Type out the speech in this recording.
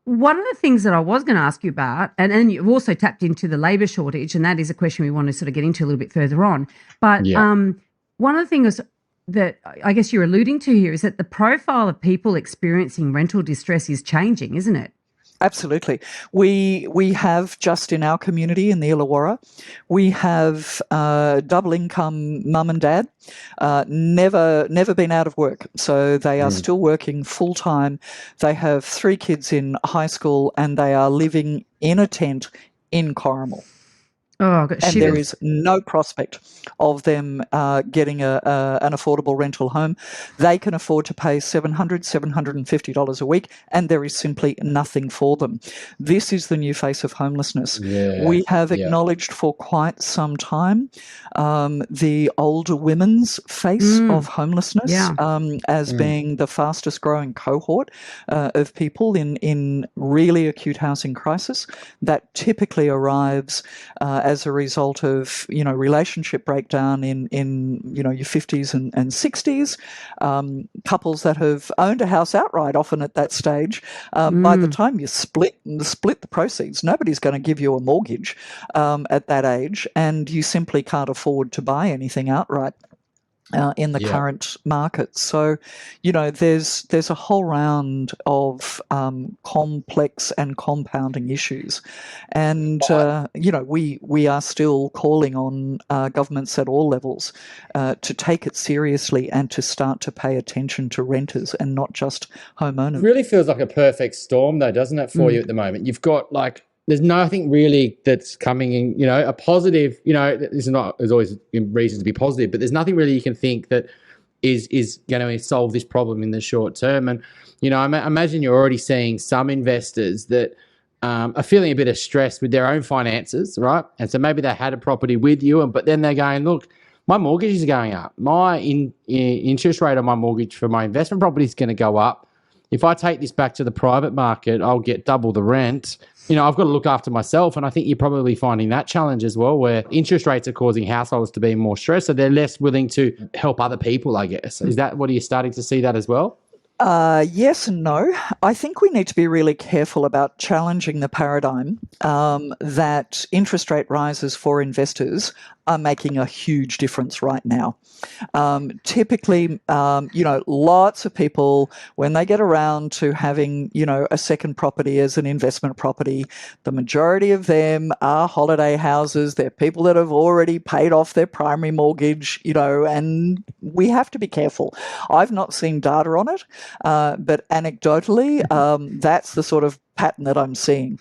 One of the things that I was going to ask you about, and you've also tapped into the labour shortage, and that is a question we want to sort of get into a little bit further on. But Yeah. one of the things that I guess you're alluding to here is that the profile of people experiencing rental distress is changing, isn't it? Absolutely. We have just in our community in the Illawarra, we have double income mum and dad, never been out of work. So they are still working full time. They have 3 kids in high school and they are living in a tent in Corrimal. Oh, I've got And shivers. there is no prospect of them getting an affordable rental home. They can afford to pay $700, $750 a week, and there is simply nothing for them. This is the new face of homelessness. Yeah. We have Yeah. acknowledged for quite some time the older women's face of homelessness Yeah. as being the fastest growing cohort of people in really acute housing crisis. That typically arrives as a result of, relationship breakdown in your 50s and 60s, couples that have owned a house outright, often at that stage. By the time you split the proceeds, nobody's going to give you a mortgage at that age, and you simply can't afford to buy anything outright. In the current market. So, there's a whole round of complex and compounding issues. And, we are still calling on governments at all levels to take it seriously and to start to pay attention to renters and not just homeowners. It really feels like a perfect storm, though, doesn't it, for you at the moment? You've got there's nothing really that's coming in, a positive, there's always reasons to be positive, but there's nothing really you can think that is going to solve this problem in the short term. And, I imagine you're already seeing some investors that are feeling a bit of stress with their own finances, right? And so maybe they had a property with you, but then they're going, look, my mortgage is going up. My interest rate on my mortgage for my investment property is going to go up. If I take this back to the private market, I'll get double the rent. I've got to look after myself. And I think you're probably finding that challenge as well, where interest rates are causing households to be more stressed. So they're less willing to help other people, I guess. Is that what are you starting to see that as well? Yes and no. I think we need to be really careful about challenging the paradigm that interest rate rises for investors are making a huge difference right now. Typically, lots of people, when they get around to having, a second property as an investment property, the majority of them are holiday houses. They're people that have already paid off their primary mortgage, and we have to be careful. I've not seen data on it, but anecdotally, that's the sort of pattern that I'm seeing.